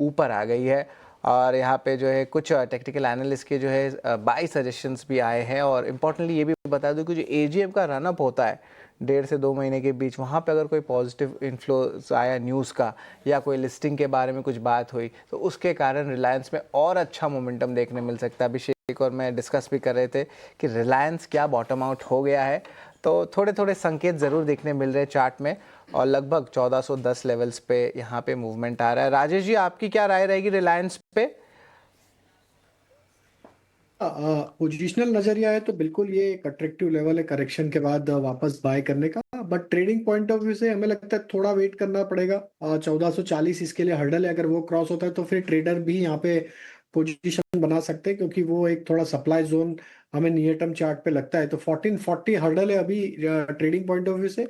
ऊपर आ गई है। और यहाँ पे जो है कुछ टेक्निकल एनालिस्ट के जो है बाई सजेशंस भी आए हैं। और इम्पोर्टेंटली ये भी बता दूं कि जो एजीएम का रनअप होता है 1.5 से 2 महीने के बीच, वहाँ पे अगर कोई पॉजिटिव इन्फ्लो आया न्यूज़ का या कोई लिस्टिंग के बारे में कुछ बात हुई तो उसके कारण रिलायंस में और अच्छा मोमेंटम देखने मिल सकता है। अभिषेक और मैं डिस्कस भी कर रहे थे कि रिलायंस क्या बॉटम आउट हो गया है, तो थोड़े थोड़े संकेत ज़रूर देखने मिल रहे हैं चार्ट में। और लगभग 1410 लेवल्स पे यहाँ पे मूवमेंट आ रहा है। राजेश जी, आपकी क्या राय रहेगी रिलायंस पे? पोजिशनल नजरिया है तो बिल्कुल ये एक अट्रैक्टिव लेवल है करेक्शन के बाद वापस बाय करने का। But trading point of view से हमें लगता है थोड़ा वेट करना पड़ेगा। 1440 इसके लिए हर्डल है, अगर वो क्रॉस होता है तो फिर ट्रेडर भी यहाँ पे पोजीशन बना सकते हैं, क्योंकि वो एक थोड़ा सप्लाई जोन हमें नियर टर्म चार्ट पे लगता है। तो 1440 हर्डल है अभी ट्रेडिंग पॉइंट ऑफ व्यू से।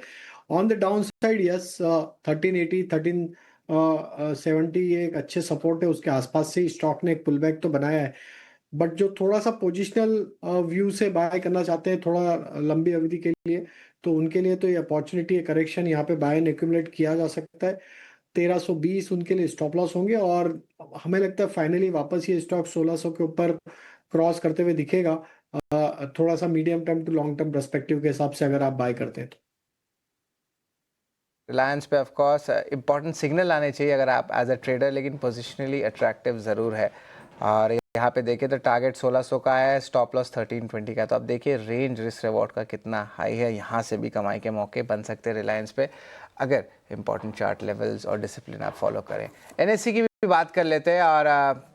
On the down side yes, 1380 1370 ये एक अच्छे सपोर्ट है, उसके आसपास से स्टॉक ने एक पुल बैक तो बनाया है। बट जो थोड़ा सा पोजिशनल व्यू से बाय करना चाहते हैं थोड़ा लंबी अवधि के लिए, तो उनके लिए तो ये अपॉर्चुनिटी है करेक्शन, यहाँ पे बाय एंड एक्यूमुलेट किया जा सकता है। 1320 उनके लिए स्टॉप लॉस होंगे, और हमें लगता है फाइनली वापस ये स्टॉक 1600 के ऊपर क्रॉस करते हुए दिखेगा, थोड़ा सा medium term to long term perspective के हिसाब से अगर आप बाय करते हैं तो। रिलायंस पे ऑफ कोर्स इंपॉर्टेंट सिग्नल आने चाहिए अगर आप एज अ ट्रेडर, लेकिन पोजिशनली अट्रैक्टिव ज़रूर है। और यहाँ पे देखिए तो टारगेट 1600 का है, स्टॉप लॉस 1320 का। तो अब देखिए रेंज रिस्क रिवॉर्ड का कितना हाई है, यहाँ से भी कमाई के मौके बन सकते हैं रिलायंस पे अगर इंपॉर्टेंट चार्ट लेवल्स और डिसिप्लिन आप फॉलो करें। एनएससी की भी बात कर लेते हैं। और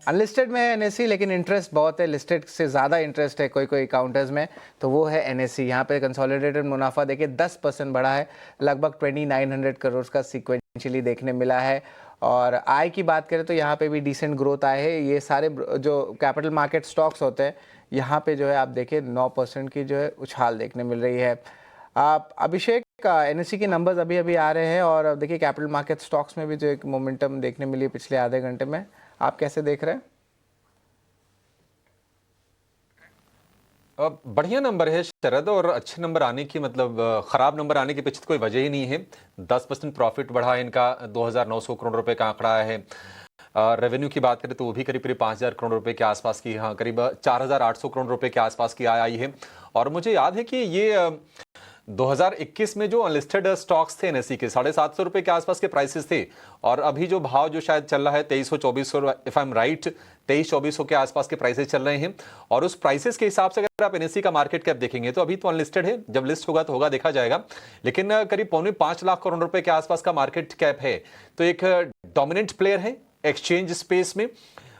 अनलिस्टेड में है एनएससी, लेकिन इंटरेस्ट बहुत है, लिस्टेड से ज़्यादा इंटरेस्ट है कोई कोई काउंटर्स में, तो वो है एनएससी। यहाँ पे कंसोलिडेटेड मुनाफा देखिए 10% बढ़ा है, लगभग 2900 करोड़ का सीक्वेंशियली देखने मिला है। और आय की बात करें तो यहाँ पे भी डिसेंट ग्रोथ आए है। ये सारे जो कैपिटल मार्केट स्टॉक्स होते हैं यहाँ पे जो है आप देखिए 9% की जो है उछाल देखने मिल रही है। आप अभिषेक, एनएससी के नंबर्स अभी अभी आ रहे हैं और देखिए कैपिटल मार्केट स्टॉक्स में भी जो एक मोमेंटम देखने मिली पिछले आधे घंटे में, आप कैसे देख रहे हैं? बढ़िया नंबर है शरद, और अच्छे नंबर आने की मतलब खराब नंबर आने के पीछे तो कोई वजह ही नहीं है। 10% प्रॉफिट बढ़ा है इनका, 2900 करोड़ रुपए का आंकड़ा है। रेवेन्यू की बात करें तो वो भी करीब करीब 5000 करोड़ रुपए के आसपास की, हाँ करीब 4800 करोड़ रुपए के आसपास की आय आई है। और मुझे याद है कि ये 2021 में जो अनलिस्टेड स्टॉक्स थे एनएससी के 750 रुपए के आसपास के प्राइसेस थे, और अभी जो भाव जो शायद चल रहा है 2300-2400, इफ आई एम राइट 2300-2400 के आसपास के प्राइसेस चल रहे हैं। और उस प्राइसेस के हिसाब से अगर आप एनएससी का मार्केट कैप देखेंगे तो अभी तो अनलिस्टेड है, जब लिस्ट होगा तो होगा, देखा जाएगा, लेकिन करीब 5.25 लाख करोड़ रुपए के आसपास का मार्केट कैप है। तो एक डोमिनेंट प्लेयर है एक्सचेंज स्पेस में।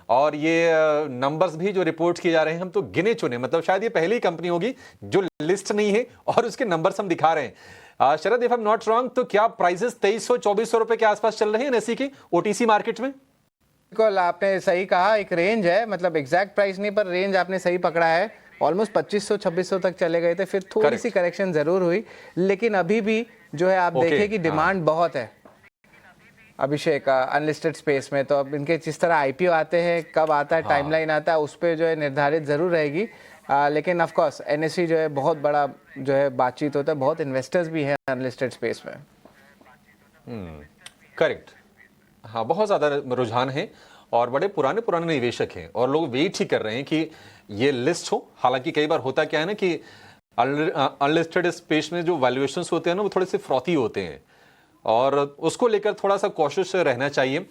और ये नंबर्स भी जो रिपोर्ट किए जा रहे हैं हम तो गिने चुने, मतलब शायद ये पहली कंपनी होगी जो लिस्ट नहीं है और उसके नंबर्स हम दिखा रहे हैं। Sharad, if I am not wrong, तो क्या प्राइसेस 2300-2400 रुपए के आसपास चल रहे हैं एनएससी की ओटीसी मार्केट में? बिल्कुल आपने सही कहा, एक रेंज है, मतलब एग्जैक्ट प्राइस नहीं पर रेंज आपने सही पकड़ा है। ऑलमोस्ट 2500-2600 तक चले गए थे, फिर थोड़ी सी करेक्शन जरूर हुई, लेकिन अभी भी जो है आप देखें कि डिमांड बहुत है अभिषेक अनलिस्टेड स्पेस में। तो अब इनके जिस तरह आईपीओ आते हैं, कब आता है, टाइमलाइन आता है, उस पर जो है निर्धारित ज़रूर रहेगी। लेकिन ऑफ कोर्स एनएससी जो है बहुत बड़ा जो है बातचीत होता है, बहुत इन्वेस्टर्स भी हैं अनलिस्टेड स्पेस में। करेक्ट, हाँ बहुत ज़्यादा रुझान है और बड़े पुराने पुराने निवेशक हैं और लोग वेट ही कर रहे हैं कि ये लिस्ट हो। हालांकि कई बार होता क्या है ना कि अनलिस्टेड स्पेस में जो वैल्यूएशंस होते हैं ना वो थोड़े से फ्रॉथी होते हैं और उसको लेकर थोड़ा सा कॉशियस रहना चाहिए।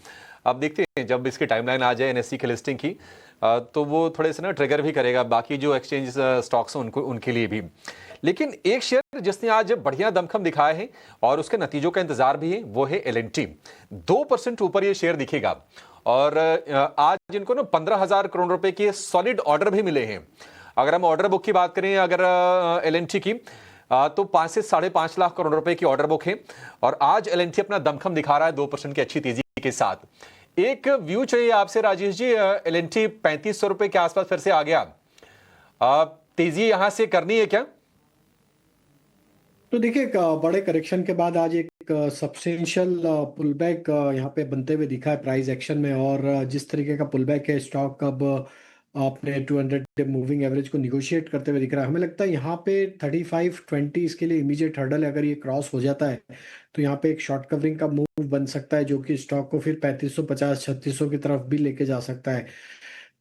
अब देखते हैं जब इसकी टाइमलाइन आ जाए एनएससी की लिस्टिंग की तो वो थोड़े से ना ट्रिगर भी करेगा बाकी जो एक्सचेंज स्टॉक्स हैं उनको, उनके लिए भी। लेकिन एक शेयर जिसने आज बढ़िया दमखम दिखाया है और उसके नतीजों का इंतजार भी है वो है एल&टी। 2% ऊपर ये शेयर दिखेगा और आज इनको ना 15,000 करोड़ रुपए के सॉलिड ऑर्डर भी मिले हैं। अगर हम ऑर्डर बुक की बात करें अगर एल&टी की तो 5 से 5.5 लाख करोड़ रुपए की ऑर्डर बुक है और आज एल&टी अपना दमखम दिखा रहा है 2% की अच्छी तेजी के साथ। एक व्यू चाहिए आपसे राजेश जी, एल&टी 3500 रुपए के आसपास फिर से आ गया, तेजी यहां से करनी है क्या? तो देखिए बड़े करेक्शन के बाद आज एक सब्सटेंशियल पुल बैक यहाँ पे बनते हुए दिखा है प्राइस एक्शन में, और जिस तरीके का पुल बैक है स्टॉक अब अपने 200 डे मूविंग एवरेज को निगोशिएट करते हुए दिख रहा है। हमें लगता है यहाँ पे 35-20 इसके लिए इमीडिएट हर्डल है। अगर ये क्रॉस हो जाता है तो यहाँ पे एक शॉर्ट कवरिंग का मूव बन सकता है, जो कि स्टॉक को फिर 3550-3600 की तरफ भी लेके जा सकता है।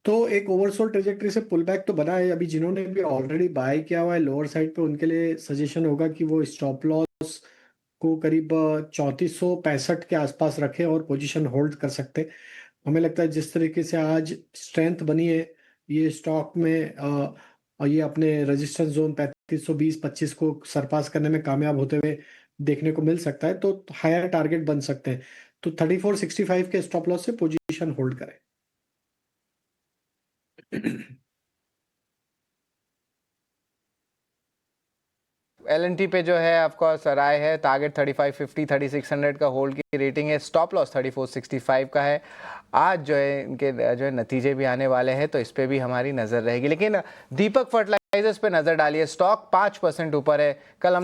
तो एक ओवरसोल्ड ट्रेजेक्टरी से पुल बैक तो बना है। अभी जिन्होंने भी ऑलरेडी बाय किया हुआ है लोअर साइड पे, उनके लिए सजेशन होगा कि वो स्टॉप लॉस को करीब 3465 के आसपास रखें और पोजीशन होल्ड कर सकते हैं। हमें लगता है जिस तरीके से आज स्ट्रेंथ बनी है ये स्टॉक में, ये अपने रेजिस्टेंस जोन 3520-25 को सरपास करने में कामयाब होते हुए देखने को मिल सकता है। तो हायर टारगेट बन सकते हैं। तो 3465 के स्टॉप लॉस से पोजीशन होल्ड करें। एल पे जो है ऑफकोर्स राय है, टारगेट 3550 3600 का होल्ड की रेटिंग है, स्टॉप लॉस 3465 का है। आज जो है इनके जो है नतीजे भी आने वाले हैं, तो इस पे भी हमारी नज़र रहेगी। लेकिन दीपक फर्टिलाइजर्स पे नज़र डालिए, स्टॉक 5% ऊपर है। कल हमने